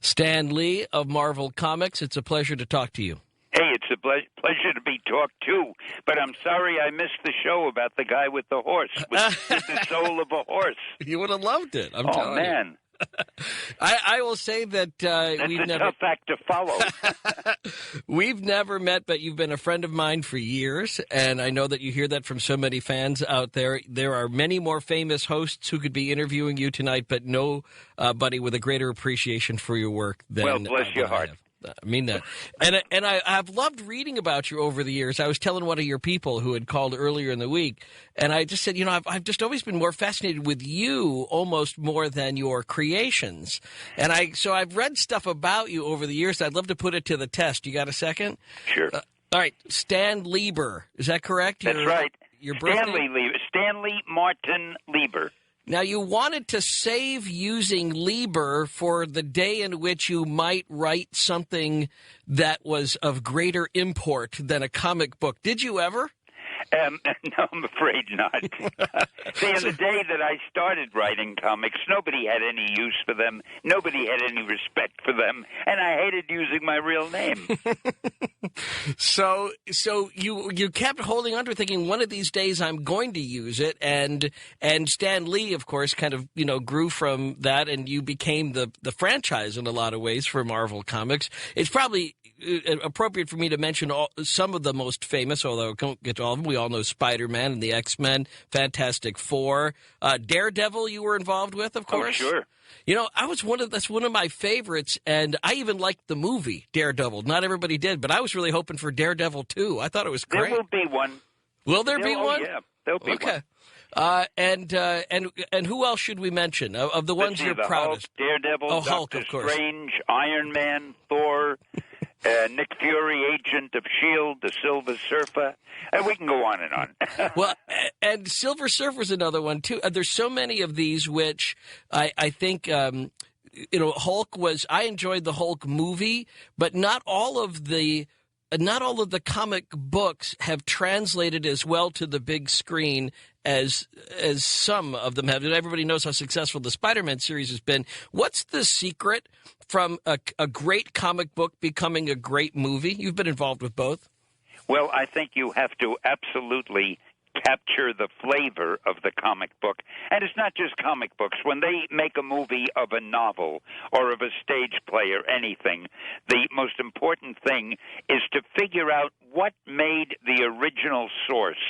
Stan Lee of Marvel Comics. It's a pleasure to talk to you. Hey, it's a pleasure to be talked to, but I'm sorry I missed the show about the guy with the horse, with the soul of a horse. You would have loved it. I'm telling man. you. I will say that we've a never tough act to follow. We've never met, but you've been a friend of mine for years, and I know that you hear that from so many fans out there. There are many more famous hosts who could be interviewing you tonight, but nobody with a greater appreciation for your work than well, bless your heart. I mean that. And I've loved reading about you over the years. I was telling one of your people who had called earlier in the week, and I just said, I've just always been more fascinated with you almost more than your creations. And so I've read stuff about you over the years. I'd love to put it to the test. You got a second? Sure. All right. Stan Lieber. Is that correct? That's right. Your birthday? Stanley Martin Lieber. Now, you wanted to save using Lieber for the day in which you might write something that was of greater import than a comic book. Did you ever? No, I'm afraid not. See, in the day that I started writing comics, nobody had any use for them. Nobody had any respect for them. And I hated using my real name. So you kept holding on to it, thinking one of these days I'm going to use it. And Stan Lee, of course, kind of, grew from that, and you became the franchise in a lot of ways for Marvel Comics. It's probably appropriate for me to mention some of the most famous, although I can't get to all of them. We all know Spider-Man and the X-Men, Fantastic Four. Daredevil you were involved with, of course. Oh, sure. That's one of my favorites, and I even liked the movie Daredevil. Not everybody did, but I was really hoping for Daredevil 2. I thought it was great. There will be one. Will there be one? Yeah, there'll be one. And who else should we mention of the ones you're proudest? Hulk, Daredevil, Hulk, Doctor of course. Strange, Iron Man, Thor, Nick Fury, Agent of S.H.I.E.L.D., the Silver Surfer. We can go on and on. Well, and Silver Surfer's another one, too. There's so many of these which I think, Hulk was – I enjoyed the Hulk movie, but not all of the comic books have translated as well to the big screen as some of them have. And everybody knows how successful the Spider-Man series has been. What's the secret from a great comic book becoming a great movie? You've been involved with both. Well, I think you have to absolutely capture the flavor of the comic book. And it's not just comic books. When they make a movie of a novel or of a stage play or anything, the most important thing is to figure out what made the original source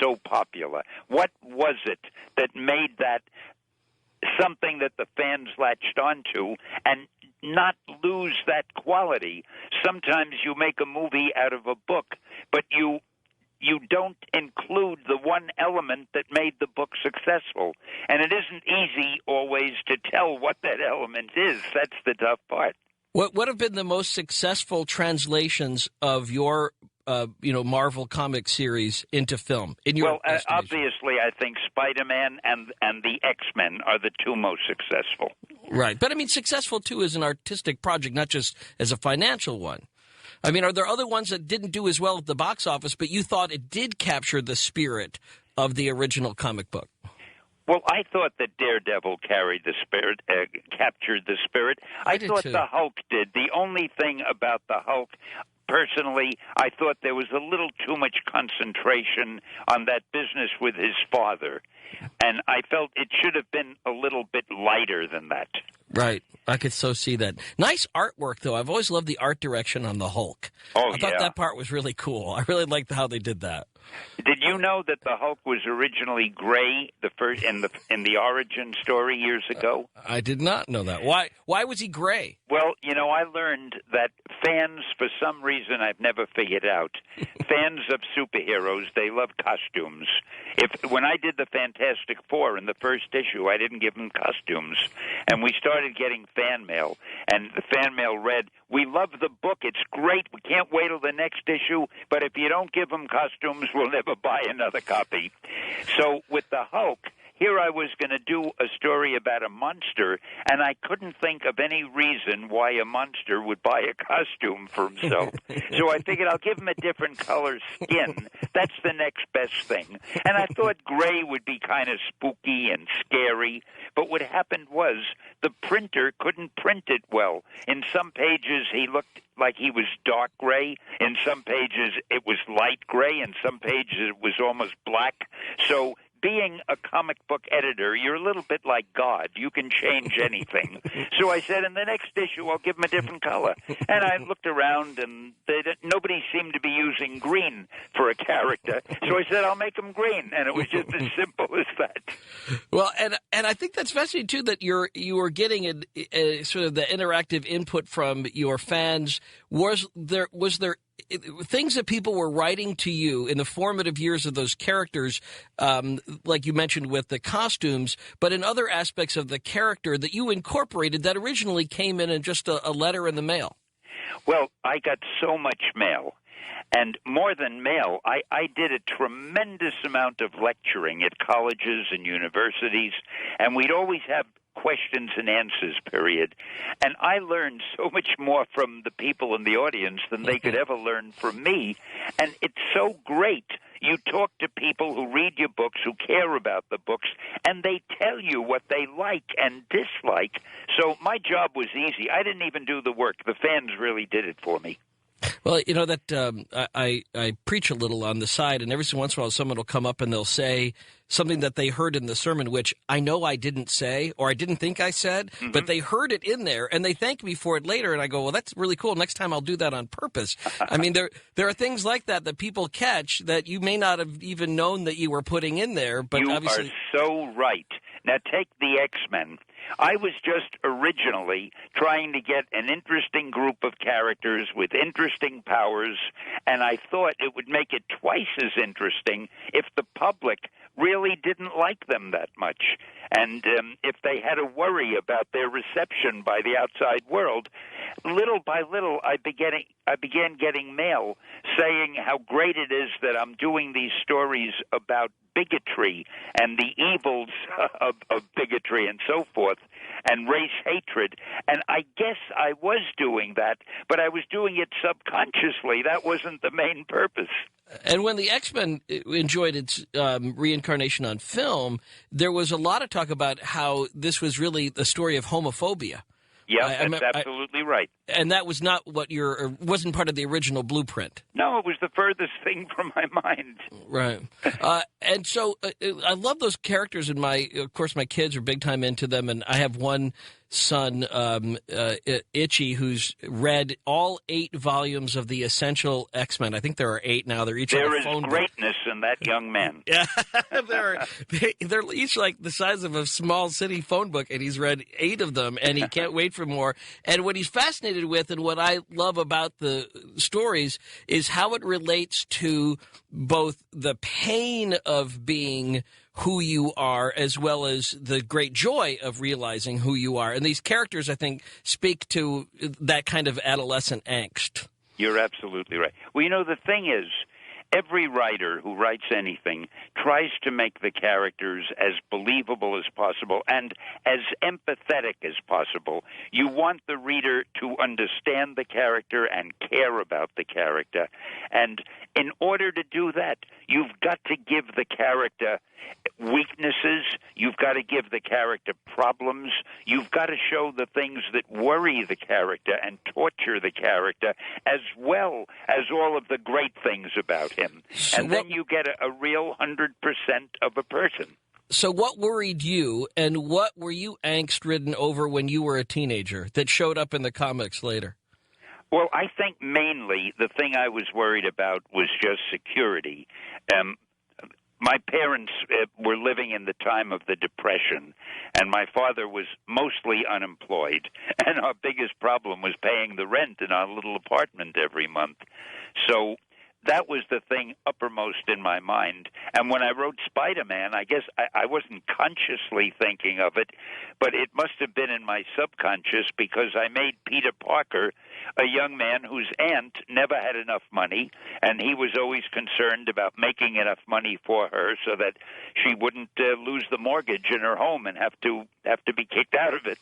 so popular. What was it that made that something that the fans latched onto and not lose that quality? Sometimes you make a movie out of a book, but you don't include the one element that made the book successful. And it isn't easy always to tell what that element is. That's the tough part. What have been the most successful translations of your Marvel comic series into film? Obviously, I think Spider-Man and the X-Men are the two most successful. Right. But, successful, too, as an artistic project, not just as a financial one. Are there other ones that didn't do as well at the box office, but you thought it did capture the spirit of the original comic book? Well, I thought that Daredevil carried the spirit, captured the spirit. I thought too. the Hulk did. The only thing about the Hulk, personally, I thought there was a little too much concentration on that business with his father. And I felt it should have been a little bit lighter than that. Right. I could so see that. Nice artwork, though. I've always loved the art direction on the Hulk. Oh, I thought that part was really cool. I really liked how they did that. Did you know that the Hulk was originally gray in the origin story years ago? I did not know that. Why was he gray? Well, I learned that fans, for some reason I've never figured out, fans of superheroes, they love costumes. When I did the Fantastic Four in the first issue, I didn't give them costumes. And we started getting fan mail, and the fan mail read, "We love the book. It's great. We can't wait till the next issue, but if you don't give them costumes, we'll never buy another copy." So with the Hulk, here I was going to do a story about a monster, and I couldn't think of any reason why a monster would buy a costume for himself. So I figured I'll give him a different color skin. That's the next best thing. And I thought gray would be kind of spooky and scary, but what happened was the printer couldn't print it well. In some pages, he looked like he was dark gray. In some pages, it was light gray. In some pages, it was almost black. So being a comic book editor, you're a little bit like God. You can change anything. So I said, in the next issue, I'll give him a different color. And I looked around, and nobody seemed to be using green for a character. So I said, I'll make him green. And it was just as simple as that. Well, and I think that's fascinating, too, that you are getting a sort of the interactive input from your fans. Was there things that people were writing to you in the formative years of those characters, like you mentioned with the costumes, but in other aspects of the character that you incorporated that originally came in just a letter in the mail? Well, I got so much mail. And more than mail, I did a tremendous amount of lecturing at colleges and universities, and we'd always have questions and answers period. And I learned so much more from the people in the audience than they could ever learn from me. And it's so great. You talk to people who read your books, who care about the books, and they tell you what they like and dislike. So my job was easy. I didn't even do the work. The fans really did it for me. Well, you know that I preach a little on the side, and every once in a while someone will come up and they'll say something that they heard in the sermon, which I know I didn't say or I didn't think I said, but they heard it in there, and they thank me for it later, and I go, well, that's really cool. Next time I'll do that on purpose. I mean, there are things like that people catch that you may not have even known that you were putting in there. But you obviously, are so right. Now, take the X-Men. I was just originally trying to get an interesting group of characters with interesting powers, and I thought it would make it twice as interesting if the public really didn't like them that much, and if they had to worry about their reception by the outside world. Little by little, I began getting mail saying how great it is that I'm doing these stories about bigotry and the evils of bigotry and so forth, and race hatred. And I guess I was doing that, but I was doing it subconsciously. That wasn't the main purpose. And when the X-Men enjoyed its reincarnation on film, there was a lot of talk about how this was really the story of homophobia. Yeah, that's absolutely right. And that was not wasn't part of the original blueprint. No, it was the furthest thing from my mind. Right. And so I love those characters, and of course, my kids are big time into them, and I have one son, Itchy, who's read all 8 volumes of the Essential X-Men. I think there are 8 now. They're each on a phone book. There is greatness in that young man. Yeah, they're each like the size of a small city phone book, and he's read 8 of them, and he can't wait for more. And what he's fascinated with, and what I love about the stories, is how it relates to both the pain of being who you are, as well as the great joy of realizing who you are. And these characters, I think, speak to that kind of adolescent angst. You're absolutely right. Well, you know, the thing is, every writer who writes anything tries to make the characters as believable as possible and as empathetic as possible. You want the reader to understand the character and care about the character. And in order to do that, you've got to give the character weaknesses. You've got to give the character problems. You've got to show the things that worry the character and torture the character, as well as all of the great things about him. And then you get a real 100% of a person. So what worried you, and what were you angst-ridden over when you were a teenager that showed up in the comics later? Well, I think mainly the thing I was worried about was just security. My parents were living in the time of the Depression, and my father was mostly unemployed, and our biggest problem was paying the rent in our little apartment every month. So that was the thing uppermost in my mind. And when I wrote Spider-Man, I guess I wasn't consciously thinking of it, but it must have been in my subconscious because I made Peter Parker a young man whose aunt never had enough money, and he was always concerned about making enough money for her so that she wouldn't lose the mortgage in her home and have to be kicked out of it.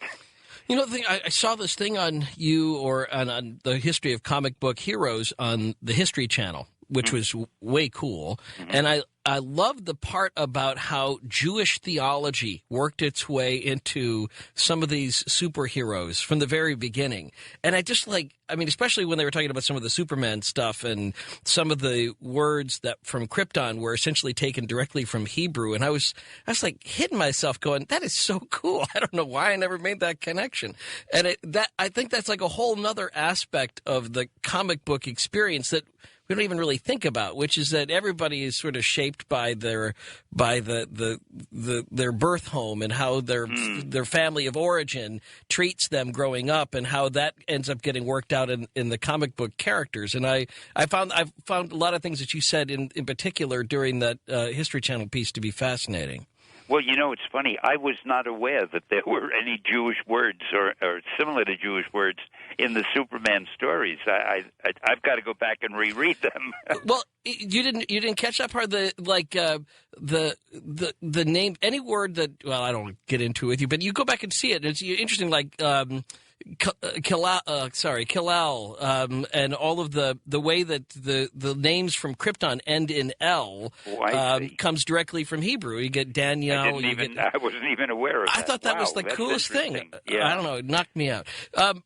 You know, the thing, I saw this thing on you or on the history of comic book heroes on the History Channel, which was way cool. And I loved the part about how Jewish theology worked its way into some of these superheroes from the very beginning. And I just especially when they were talking about some of the Superman stuff and some of the words that from Krypton were essentially taken directly from Hebrew. And I was like hitting myself going, that is so cool. I don't know why I never made that connection. And I think that's like a whole nother aspect of the comic book experience that we don't even really think about, which is that everybody is sort of shaped by their birth home and how their family of origin treats them growing up, and how that ends up getting worked out in the comic book characters. And I've found a lot of things that you said in particular during that History Channel piece to be fascinating. Well, you know, it's funny. I was not aware that there were any Jewish words or similar to Jewish words in the Superman stories. I've got to go back and reread them. Well, you didn't catch that part. The name, any word that, well, I don't get into it with you, but you go back and see it. It's interesting, like Kal-El, and all of the way that the names from Krypton end in L comes directly from Hebrew. You get Daniel. I wasn't even aware of that. I thought that was the coolest thing. Yeah. I don't know. It knocked me out.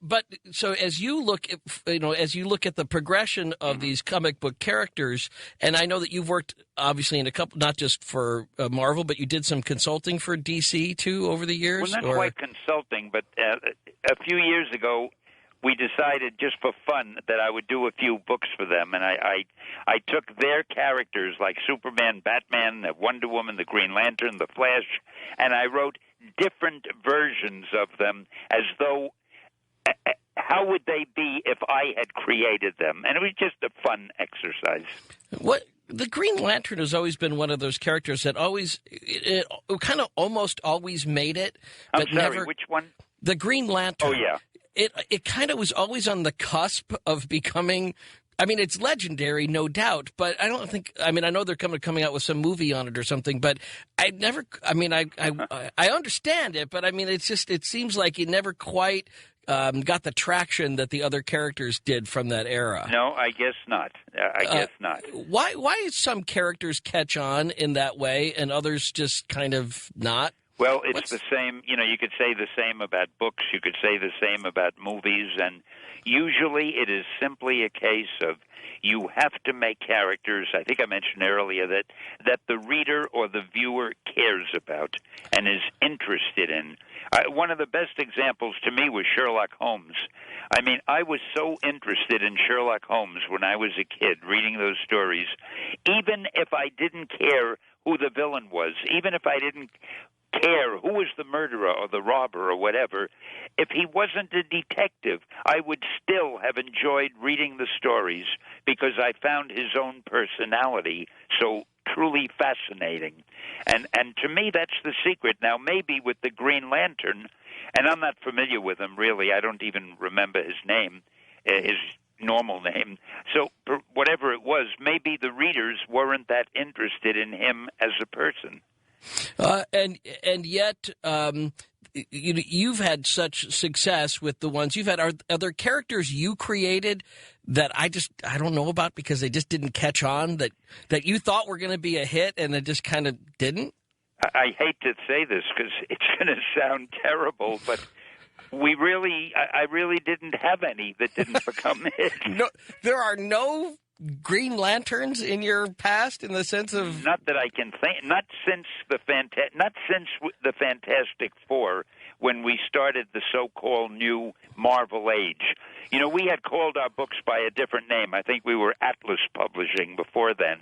But so as you look at the progression of these comic book characters, and I know that you've worked obviously in a couple, not just for Marvel, but you did some consulting for DC too over the years. Well, not quite consulting, but a few years ago, we decided just for fun that I would do a few books for them, and I took their characters like Superman, Batman, Wonder Woman, the Green Lantern, the Flash, and I wrote different versions of them as though how would they be if I had created them, and it was just a fun exercise. What? The Green Lantern has always been one of those characters that it kind of almost always made it, but I'm sorry, never. Which one? The Green Lantern. Oh, yeah. It kind of was always on the cusp of becoming. I mean, it's legendary, no doubt, but I don't think. I mean, I know they're coming out with some movie on it or something, but I never. I mean, I understand it, but I mean, it seems like it never quite got the traction that the other characters did from that era. No, I guess not. I guess not. Why some characters catch on in that way and others just kind of not? Well, it's the same. You know, you could say the same about books. You could say the same about movies. And usually it is simply a case of you have to make characters, I think I mentioned earlier, that the reader or the viewer cares about and is interested in. One of the best examples to me was Sherlock Holmes. I mean, I was so interested in Sherlock Holmes when I was a kid, reading those stories. Even if I didn't care who the villain was, even if I didn't care who was the murderer or the robber or whatever, if he wasn't a detective, I would still have enjoyed reading the stories because I found his own personality so truly fascinating. And to me, that's the secret. Now, maybe with the Green Lantern, and I'm not familiar with him, really. I don't even remember his name, his normal name. So whatever it was, maybe the readers weren't that interested in him as a person. And yet, you've had such success with the ones you've had. Are there characters you created that I don't know about because they just didn't catch on, that you thought were going to be a hit and it just kind of didn't? I hate to say this because it's going to sound terrible, but I really didn't have any that didn't become hits. No, there are no Green Lanterns in your past, in the sense of not that I can think. Not since the Fantastic Four, when we started the so-called new Marvel Age. You know, we had called our books by a different name. I think we were Atlas Publishing before then.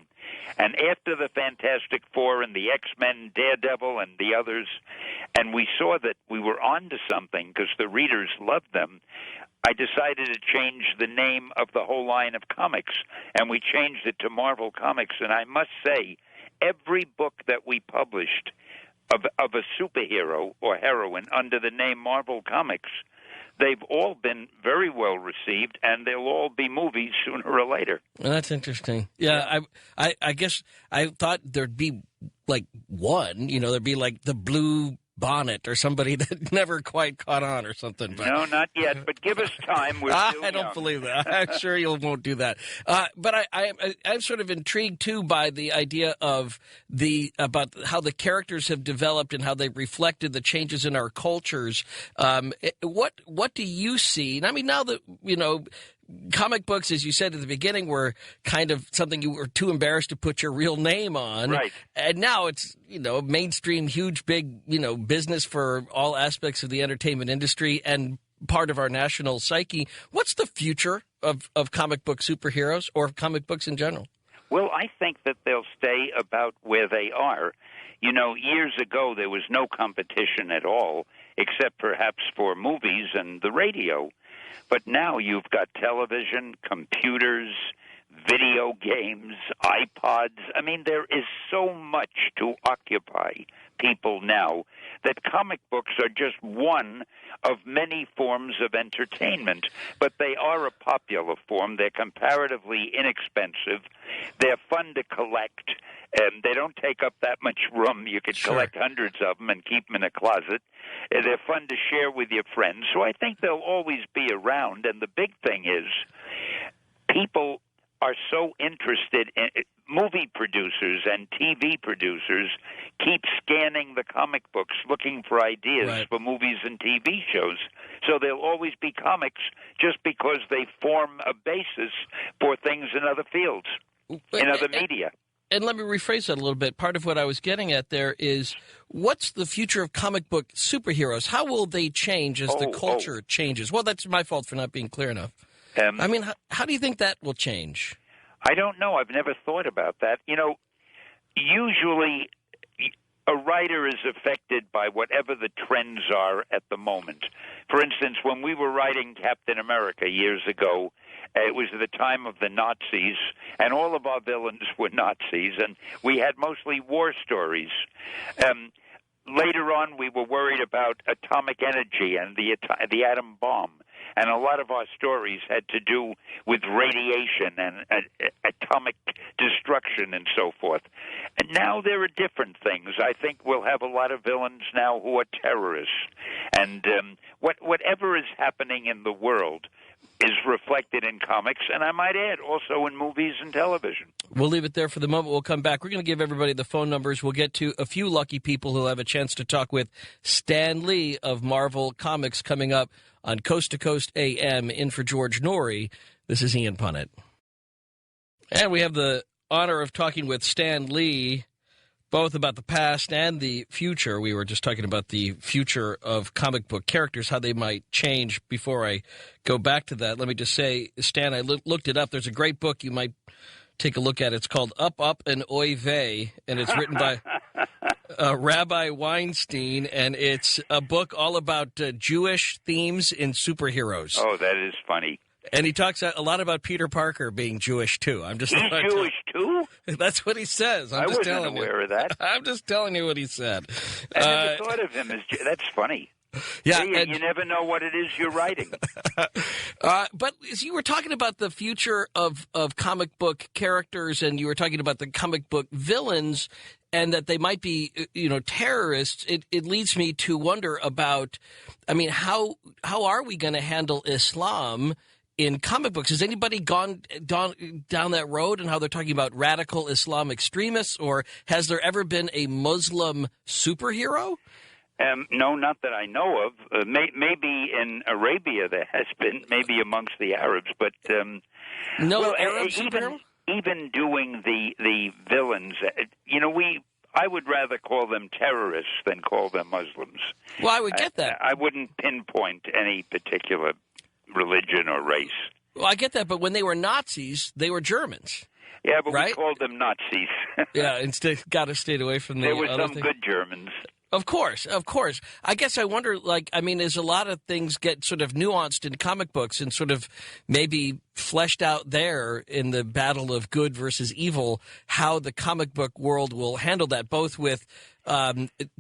And after the Fantastic Four and the X-Men, Daredevil, and the others, and we saw that we were onto something because the readers loved them, I decided to change the name of the whole line of comics, and we changed it to Marvel Comics. And I must say, every book that we published of a superhero or heroine under the name Marvel Comics, they've all been very well received, and they'll all be movies sooner or later. Well, that's interesting. Yeah, I guess I thought there'd be like one, there'd be like the Blue Bonnet or somebody that never quite caught on or something. But, no, not yet, but give us time. We're still I don't young. believe that. I'm sure you won't do that. But I'm sort of intrigued, too, by the idea of about how the characters have developed and how they've reflected the changes in our cultures. What do you see? I mean, now that, comic books, as you said at the beginning, were kind of something you were too embarrassed to put your real name on. Right. And now it's, mainstream, huge, big, business for all aspects of the entertainment industry and part of our national psyche. What's the future of comic book superheroes or comic books in general? Well, I think that they'll stay about where they are. Years ago, there was no competition at all, except perhaps for movies and the radio. But now you've got television, computers, video games, iPods. I mean, there is so much to occupy people now that comic books are just one of many forms of entertainment, but they are a popular form. They're comparatively inexpensive. They're fun to collect. They don't take up that much room. You could collect hundreds of them and keep them in a closet. They're fun to share with your friends. So I think they'll always be around. And the big thing is people are so interested in movie producers and TV producers keep scanning the comic books looking for ideas for movies and TV shows. So there'll always be comics just because they form a basis for things in other fields, in other media. And let me rephrase that a little bit. Part of what I was getting at there is, what's the future of comic book superheroes? How will they change as the culture changes? Well, that's my fault for not being clear enough. I mean, how do you think that will change? I don't know. I've never thought about that. Usually a writer is affected by whatever the trends are at the moment. For instance, when we were writing Captain America years ago, it was the time of the Nazis, and all of our villains were Nazis, and we had mostly war stories. Later on, we were worried about atomic energy and the atom bomb. And a lot of our stories had to do with radiation and atomic destruction and so forth. And now there are different things. I think we'll have a lot of villains now who are terrorists. And whatever is happening in the world is reflected in comics, and I might add also in movies and television. We'll leave it there for the moment. We'll come back. We're going to give everybody the phone numbers. We'll get to a few lucky people who'll have a chance to talk with Stan Lee of Marvel Comics coming up on Coast to Coast AM. In for George Norrie, this is Ian Punnett. And we have the honor of talking with Stan Lee, both about the past and the future. We were just talking about the future of comic book characters, how they might change. Before I go back to that, let me just say, Stan, I looked it up. There's a great book you might take a look at. It's called Up, Up, and Oy Vey, and it's written by Rabbi Weinstein, and it's a book all about Jewish themes in superheroes. Oh, that is funny. And he talks a lot about Peter Parker being Jewish, too. He's Jewish, too? That's what he says. I wasn't aware of that. I'm just telling you what he said. I never thought of him as That's funny. Yeah, you never know what it is you're writing. But as you were talking about the future of comic book characters, and you were talking about the comic book villains, and that they might be, terrorists, it leads me to wonder about, how are we going to handle Islam in comic books? Has anybody gone down that road and how they're talking about radical Islam extremists, or has there ever been a Muslim superhero? No, not that I know of. Maybe in Arabia there has been, maybe amongst the Arabs, but Arab superhero? Even doing the villains, I would rather call them terrorists than call them Muslims. Well, I would get that. I wouldn't pinpoint any particular religion or race. Well, I get that, but when they were Nazis, they were Germans. Yeah, but right? we called them Nazis. Yeah, instead, got to stay away from the There were other some thing. good Germans. Of course, of course. I guess I wonder, as a lot of things get sort of nuanced in comic books and sort of maybe fleshed out there in the battle of good versus evil, how the comic book world will handle that, both with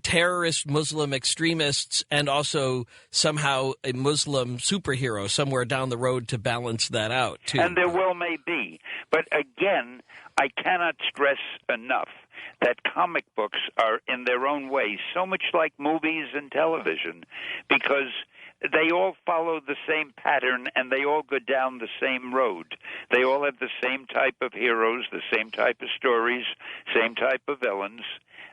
terrorist Muslim extremists and also somehow a Muslim superhero somewhere down the road to balance that out, too. And there well may be. But again, I cannot stress enough that comic books are, in their own way, so much like movies and television, because they all follow the same pattern and they all go down the same road. They all have the same type of heroes, the same type of stories, same type of villains.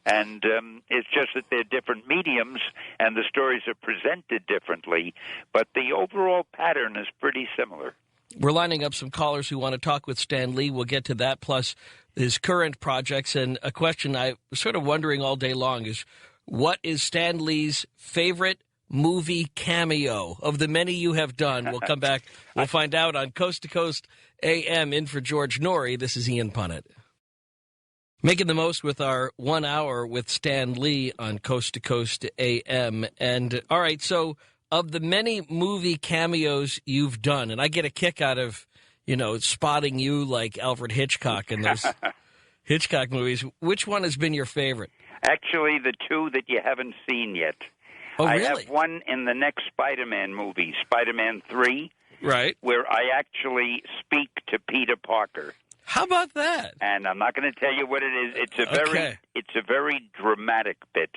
And it's just that they're different mediums and the stories are presented differently, but the overall pattern is pretty similar. We're lining up some callers who want to talk with Stan Lee. We'll get to that, plus his current projects. And a question I was sort of wondering all day long is, what is Stan Lee's favorite movie cameo of the many you have done? We'll come back. We'll find out on Coast to Coast AM. In for George Norrie, this is Ian Punnett. Making the most with our 1 hour with Stan Lee on Coast to Coast AM. And, all right, so of the many movie cameos you've done, and I get a kick out of, spotting you like Alfred Hitchcock in those Hitchcock movies, which one has been your favorite? Actually, the two that you haven't seen yet. Oh, I really? have one in the next Spider-Man movie, Spider-Man 3, Right. where I actually speak to Peter Parker. How about that? And I'm not going to tell you what it is. Okay. It's a very dramatic bit.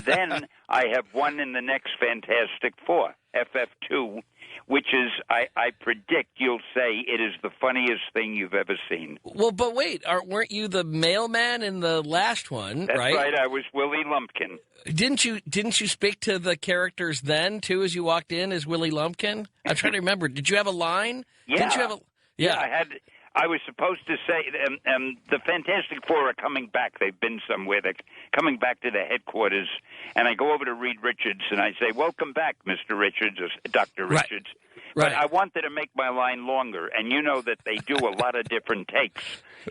Then I have one in the next Fantastic Four, FF2, which is, I predict you'll say it is the funniest thing you've ever seen. Well, but wait, weren't you the mailman in the last one? That's right. I was Willie Lumpkin. Didn't you speak to the characters then too as you walked in as Willie Lumpkin? I'm trying to remember. Did you have a line? Yeah. Didn't you have a? Yeah. I was supposed to say, the Fantastic Four are coming back. They've been somewhere. They're coming back to the headquarters. And I go over to Reed Richards, and I say, "Welcome back, Mr. Richards," or Dr. Richards. Right. But I wanted to make my line longer, and you know that they do a lot of different takes.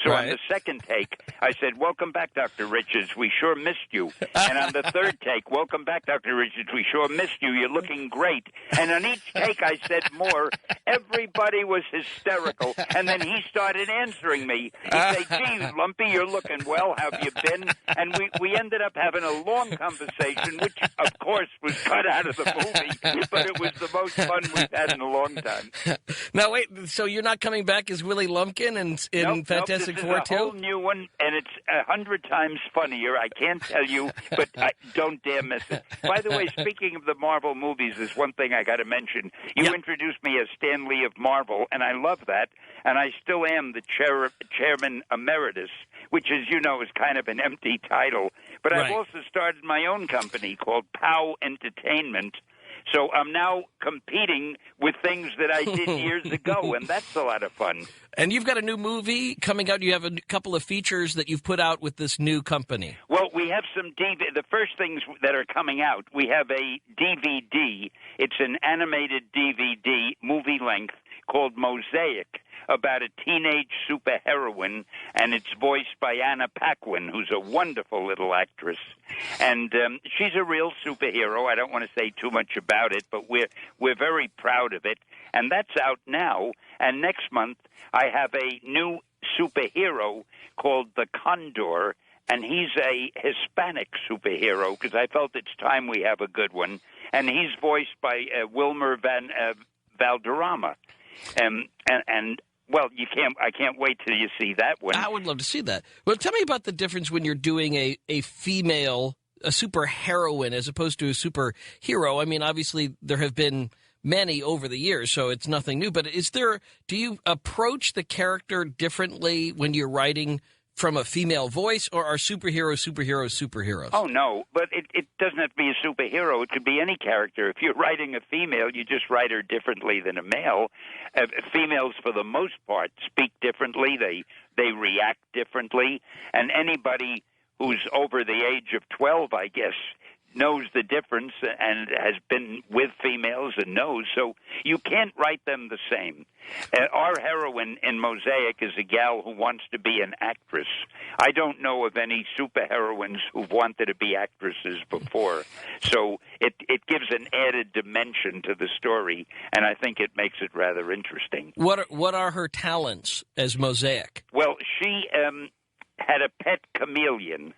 So on the second take, I said, "Welcome back, Dr. Richards. We sure missed you." And on the third take, "Welcome back, Dr. Richards. We sure missed you. You're looking great." And on each take, I said more. Everybody was hysterical. And then he started answering me. He'd say, "Gee, Lumpy, you're looking well. How have you been?" And we ended up having a long conversation, which, of course, was cut out of the movie. But it was the most fun we've had in a long time. Now, wait, so you're not coming back as Willie Lumpkin in Fantastic Four, too? This is a whole new one, and it's 100 times funnier. I can't tell you, but don't dare miss it. By the way, speaking of the Marvel movies, there's one thing I got to mention. You introduced me as Stan Lee of Marvel, and I love that, and I still am the chairman emeritus, which, as you know, is kind of an empty title. But I've also started my own company called POW Entertainment. So I'm now competing with things that I did years ago, and that's a lot of fun. And you've got a new movie coming out. You have a couple of features that you've put out with this new company. Well, we have some the first things that are coming out, we have a DVD. It's an animated DVD, movie length, called Mosaic, about a teenage superheroine, and it's voiced by Anna Paquin, who's a wonderful little actress. And she's a real superhero. I don't want to say too much about it, but we're very proud of it. And that's out now. And next month, I have a new superhero called the Condor, and he's a Hispanic superhero because I felt it's time we have a good one. And he's voiced by Wilmer Valderrama. And well, I can't wait till you see that one. I would love to see that. Well, tell me about the difference when you're doing a female, a super heroine as opposed to a superhero. I mean, obviously there have been many over the years, so it's nothing new. But do you approach the character differently when you're writing from a female voice, or are superheroes? Oh, no, but it doesn't have to be a superhero. It could be any character. If you're writing a female, you just write her differently than a male. Females, for the most part, speak differently. They react differently. And anybody who's over the age of 12, I guess, knows the difference and has been with females and knows. So you can't write them the same. Our heroine in Mosaic is a gal who wants to be an actress. I don't know of any superheroines who've wanted to be actresses before. So it gives an added dimension to the story, and I think it makes it rather interesting. What are her talents as Mosaic? Well, she had a pet chameleon,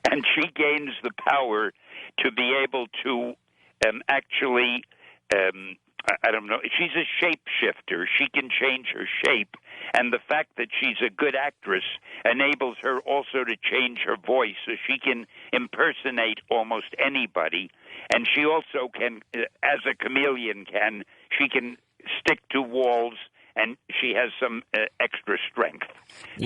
and she gains the power to be able to actually, I don't know, she's a shapeshifter. She can change her shape, and the fact that she's a good actress enables her also to change her voice so she can impersonate almost anybody. And she also can, as a chameleon can, she can stick to walls, and she has some extra strength.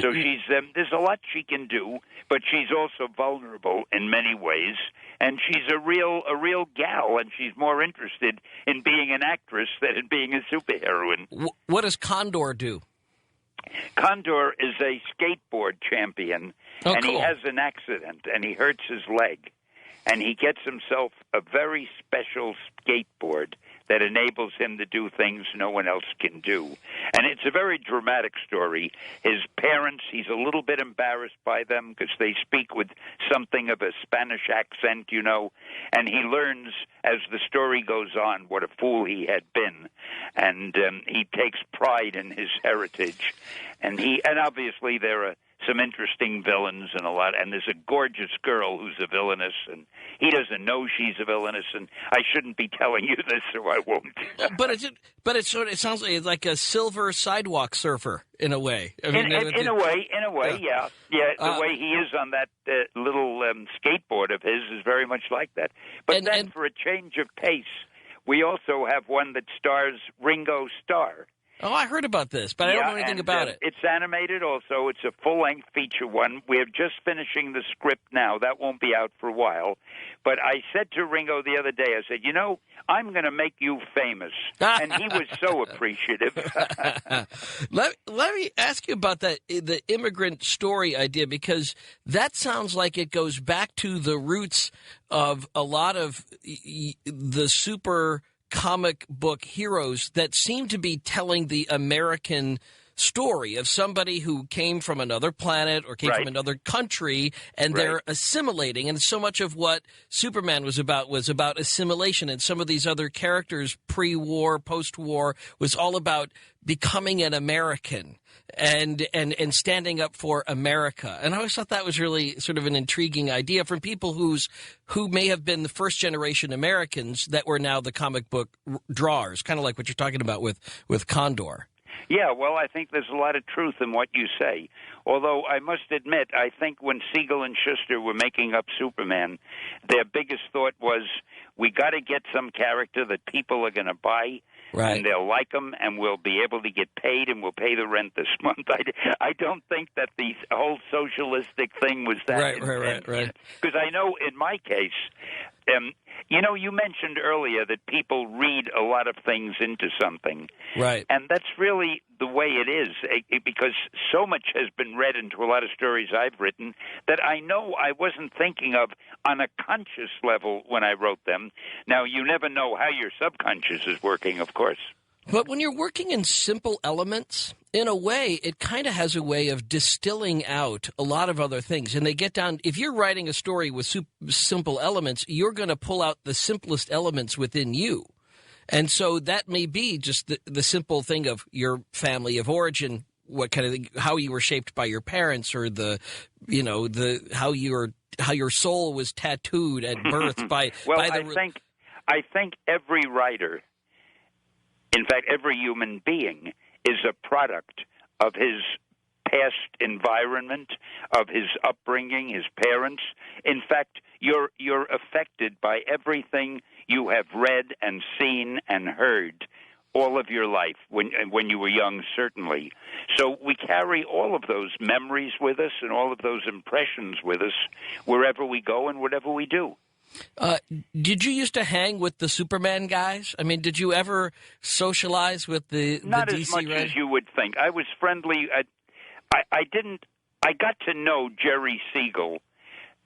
So she's there's a lot she can do, but she's also vulnerable in many ways. And she's a real gal, and she's more interested in being an actress than in being a superheroine. What does Condor do? Condor is a skateboard champion, and cool. He has an accident, and he hurts his leg. And he gets himself a very special skateboard that enables him to do things no one else can do. And it's a very dramatic story. His parents, he's a little bit embarrassed by them because they speak with something of a Spanish accent, you know, and he learns as the story goes on what a fool he had been. And he takes pride in his heritage. And obviously there are some interesting villains and a lot, and there's a gorgeous girl who's a villainess, and he doesn't know she's a villainess, and I shouldn't be telling you this, so I won't. It sounds like a silver sidewalk surfer in a way. I mean, in a way, yeah. The way he is on that little skateboard of his is very much like that. But then, for a change of pace, we also have one that stars Ringo Starr. Oh, I heard about this, but I don't know anything about it. It's animated also. It's a full-length feature one. We're just finishing the script now. That won't be out for a while. But I said to Ringo the other day, I said, you know, I'm going to make you famous. And he was so appreciative. Let me ask you about the immigrant story idea, because that sounds like it goes back to the roots of a lot of the super comic book heroes that seem to be telling the American story of somebody who came from another planet or came from another country, and they're assimilating. And so much of what Superman was about assimilation, and some of these other characters pre-war, post-war was all about becoming an American and standing up for America. And I always thought that was really sort of an intriguing idea from people who may have been the first generation Americans that were now the comic book drawers, kind of like what you're talking about with Condor. Yeah, well, I think there's a lot of truth in what you say. Although I must admit, I think when Siegel and Schuster were making up Superman, their biggest thought was, we got to get some character that people are going to buy, and they'll like them, and we'll be able to get paid, and we'll pay the rent this month. I don't think that the whole socialistic thing was that. Right. Because I know in my case, you know, you mentioned earlier that people read a lot of things into something. Right. And that's really the way it is, because so much has been read into a lot of stories I've written that I know I wasn't thinking of on a conscious level when I wrote them. Now, you never know how your subconscious is working, of course. But when you're working in simple elements, in a way, it kind of has a way of distilling out a lot of other things. And they get down, if you're writing a story with simple elements, you're going to pull out the simplest elements within you. And so that may be just the simple thing of your family of origin, what kind of thing, how you were shaped by your parents, or how your soul was tattooed at birth by I think every writer, in fact, every human being, is a product of his past environment, of his upbringing, his parents. In fact, you're affected by everything you have read and seen and heard all of your life, when you were young, certainly. So we carry all of those memories with us and all of those impressions with us wherever we go and whatever we do. Did you used to hang with the Superman guys? I mean, did you ever socialize with the Not DC as much as you would think. I was friendly. I got to know Jerry Siegel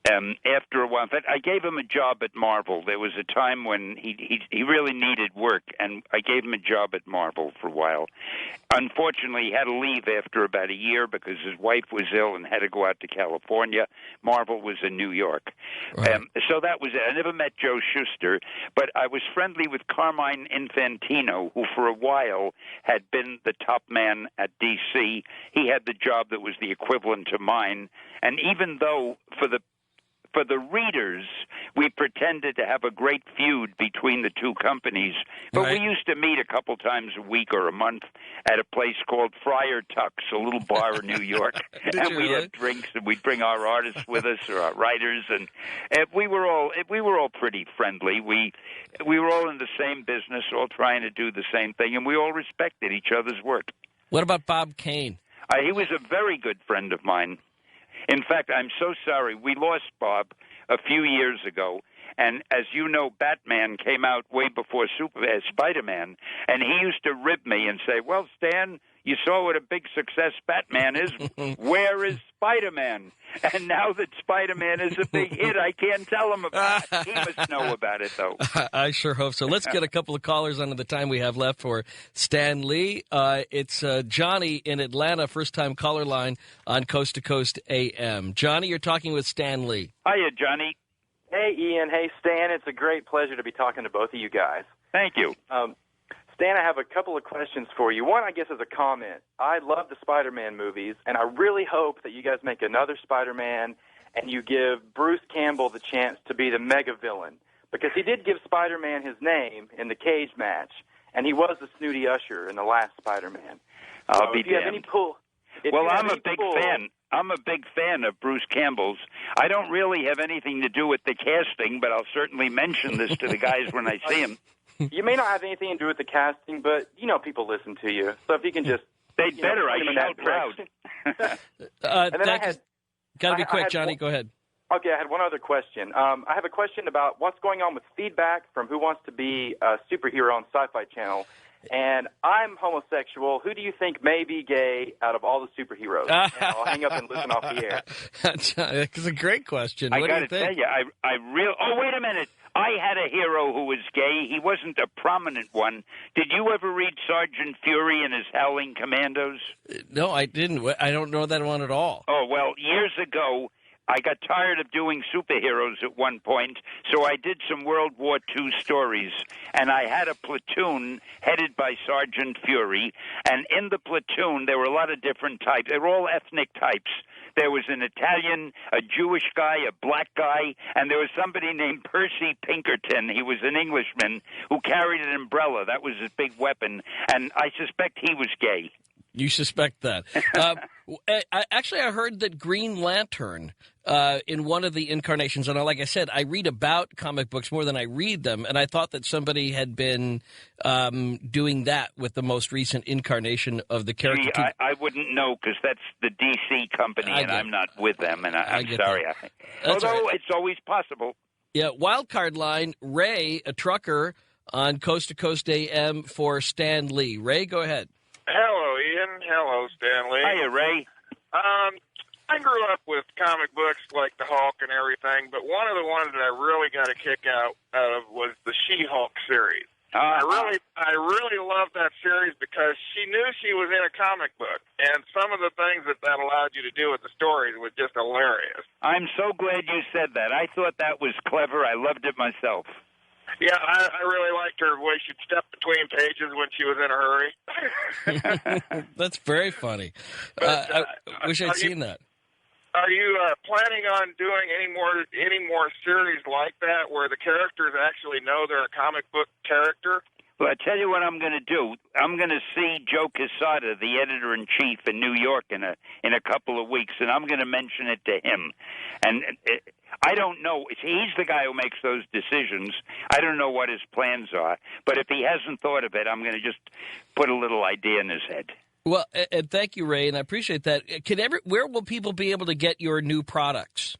After a while, in fact, I gave him a job at Marvel. There was a time when he really needed work, and I gave him a job at Marvel for a while. Unfortunately, he had to leave after about a year because his wife was ill and had to go out to California. Marvel was in New York. Right. So that was it. I never met Joe Shuster, but I was friendly with Carmine Infantino, who for a while had been the top man at DC. He had the job that was the equivalent to mine, and even though for the readers, we pretended to have a great feud between the two companies. But Right. we used to meet a couple times a week or a month at a place called Friar Tuck's, a little bar in New York. Did And you we'd really? have drinks, and we'd bring our artists with us or our writers, and we were all pretty friendly. We were all in the same business, all trying to do the same thing, and we all respected each other's work. What about Bob Kane? He was a very good friend of mine. In fact, I'm so sorry. We lost Bob a few years ago. And as you know, Batman came out way before Spider-Man. And he used to rib me and say, well, Stan, you saw what a big success Batman is. Where is Spider-Man? And now that Spider-Man is a big hit, I can't tell him about it. He must know about it, though. I sure hope so. Let's get a couple of callers under the time we have left for Stan Lee. It's Johnny in Atlanta, first-time caller line on Coast to Coast AM. Johnny, you're talking with Stan Lee. Hiya, Johnny. Hey, Ian. Hey, Stan. It's a great pleasure to be talking to both of you guys. Thank you. Stan, I have a couple of questions for you. One, I guess, is a comment. I love the Spider-Man movies, and I really hope that you guys make another Spider-Man and you give Bruce Campbell the chance to be the mega villain, because he did give Spider-Man his name in the cage match, and he was the snooty usher in the last Spider-Man. I'll be if you have any damned. pull, if Well, you have I'm a any big pull- fan. I'm a big fan of Bruce Campbell's. I don't really have anything to do with the casting, but I'll certainly mention this to the guys when I see them. You may not have anything to do with the casting, but you know people listen to you. So if you can just... They'd better. I point them in shout that proud. direction. And then I had... Got to be I quick, had Johnny. one- Go ahead. Okay, I had one other question. I have a question about what's going on with feedback from Who Wants to Be a Superhero on Sci-Fi Channel. And I'm homosexual. Who do you think may be gay out of all the superheroes? And I'll hang up and listen off the air. That's a great question. I What got do you to tell think? you, Oh, wait a minute. I had a hero who was gay. He wasn't a prominent one. Did you ever read Sergeant Fury and his Howling Commandos? No, I didn't. I don't know that one at all. Oh, well, years ago, I got tired of doing superheroes at one point, so I did some World War II stories, and I had a platoon headed by Sergeant Fury, and in the platoon there were a lot of different types. They were all ethnic types. There was an Italian, a Jewish guy, a black guy, and there was somebody named Percy Pinkerton. He was an Englishman who carried an umbrella. That was his big weapon, and I suspect he was gay. You suspect that. Actually, I heard that Green Lantern, in one of the incarnations, and like I said, I read about comic books more than I read them, and I thought that somebody had been doing that with the most recent incarnation of the character. Gee, I wouldn't know, because that's the DC company, and I'm not with them, and I'm get sorry. That's Although all right. it's always possible. Yeah, wildcard line, Ray, a trucker on Coast to Coast AM for Stan Lee. Ray, go ahead. Hello, Ian. Hello, Stanley. Hiya, Ray. I grew up with comic books like the Hulk and everything, but one of the ones that I really got a kick out of was the She-Hulk series. I really loved that series because she knew she was in a comic book, and some of the things that allowed you to do with the stories was just hilarious. I'm so glad you said that. I thought that was clever. I loved it myself. Yeah, I really liked her way she'd step between pages when she was in a hurry. That's very funny. But, I wish I'd seen that. Are you planning on doing any more series like that where the characters actually know they're a comic book character? Well, I tell you what I'm going to do. I'm going to see Joe Quesada, the editor-in-chief in New York, in a couple of weeks, and I'm going to mention it to him. And I don't know. He's the guy who makes those decisions. I don't know what his plans are. But if he hasn't thought of it, I'm going to just put a little idea in his head. Well, and thank you, Ray, and I appreciate that. Where will people be able to get your new products?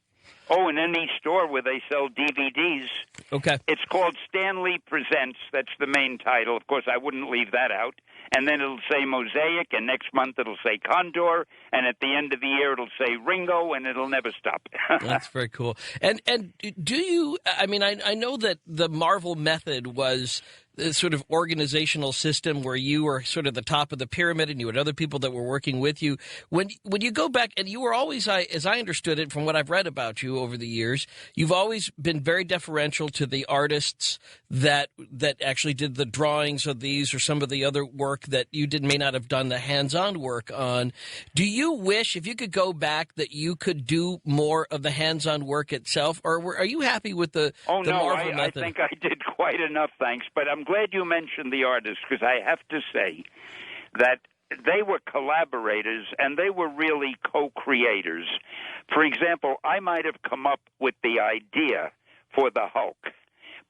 Oh, in any store where they sell DVDs. Okay. It's called Stan Lee Presents. That's the main title. Of course, I wouldn't leave that out. And then it'll say Mosaic, and next month it'll say Condor, and at the end of the year it'll say Ringo, and it'll never stop. That's very cool. And do you, I mean, I know that the Marvel method was the sort of organizational system where you were sort of the top of the pyramid and you had other people that were working with you. When you go back, and you were always, as I understood it from what I've read about you over the years, you've always been very deferential to the artists that actually did the drawings of these or some of the other work that you may not have done the hands-on work on. Do you wish, if you could go back, that you could do more of the hands-on work itself, or are you happy with the Marvel method? I think I did quite enough, thanks, but I'm glad you mentioned the artists, because I have to say that they were collaborators and they were really co-creators. For example, I might have come up with the idea for the Hulk,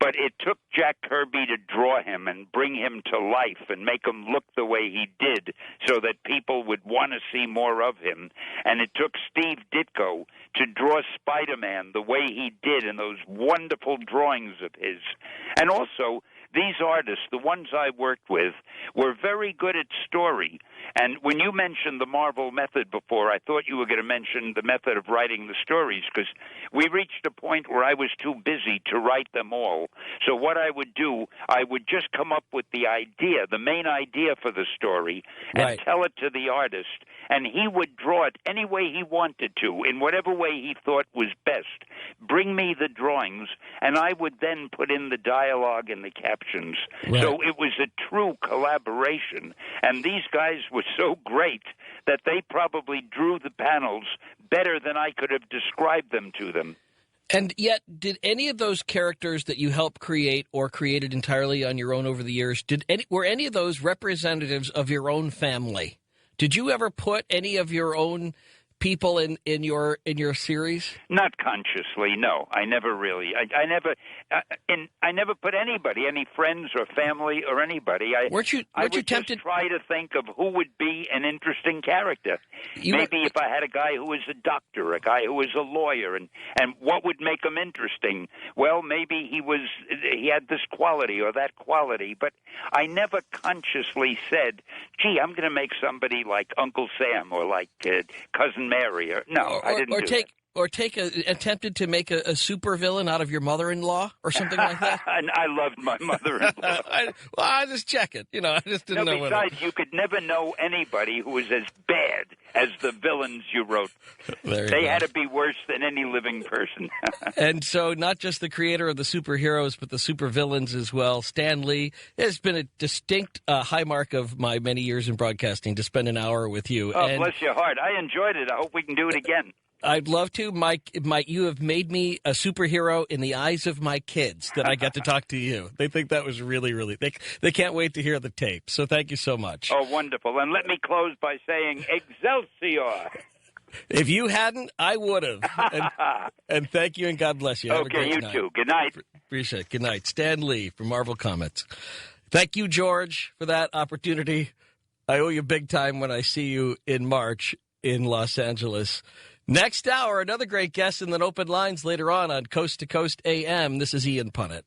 but it took Jack Kirby to draw him and bring him to life and make him look the way he did so that people would want to see more of him. And it took Steve Ditko to draw Spider-Man the way he did in those wonderful drawings of his. And also, these artists, the ones I worked with, were very good at story. And when you mentioned the Marvel method before, I thought you were going to mention the method of writing the stories, because we reached a point where I was too busy to write them all. So what I would do, I would just come up with the idea, the main idea for the story, and tell it to the artist. And he would draw it any way he wanted to, in whatever way he thought was best. Bring me the drawings, and I would then put in the dialogue and the captions. Right. So it was a true collaboration. And these guys were so great that they probably drew the panels better than I could have described them to them. And yet, did any of those characters that you helped create or created entirely on your own over the years, were any of those representatives of your own family? Did you ever put any of your own people in your series? Not consciously, no. I never really. I never put anybody, any friends or family or anybody. Weren't you tempted? Just try to think of who would be an interesting character. Maybe if I had a guy who was a doctor, a guy who was a lawyer, and what would make him interesting? Well, maybe he had this quality or that quality, but I never consciously said, "Gee, I'm going to make somebody like Uncle Sam or like Cousin Mary." I didn't do that. Or attempted to make a supervillain out of your mother-in-law or something like that? And I loved my mother-in-law. I just check it. I just didn't know. Besides, you could never know anybody who was as bad as the villains you wrote. They had to be worse than any living person. And so not just the creator of the superheroes, but the supervillains as well. Stan Lee. It's been a distinct high mark of my many years in broadcasting to spend an hour with you. Oh, bless your heart. I enjoyed it. I hope we can do it again. I'd love to. Mike, you have made me a superhero in the eyes of my kids that I get to talk to you. They think that was really, really... They can't wait to hear the tape. So thank you so much. Oh, wonderful. And let me close by saying Excelsior. If you hadn't, I would have. And thank you, and God bless you. Have a great night. Too. Good night. Appreciate it. Good night. Stan Lee from Marvel Comics. Thank you, George, for that opportunity. I owe you big time when I see you in March in Los Angeles. Next hour, another great guest and then open lines later on Coast to Coast AM. This is Ian Punnett.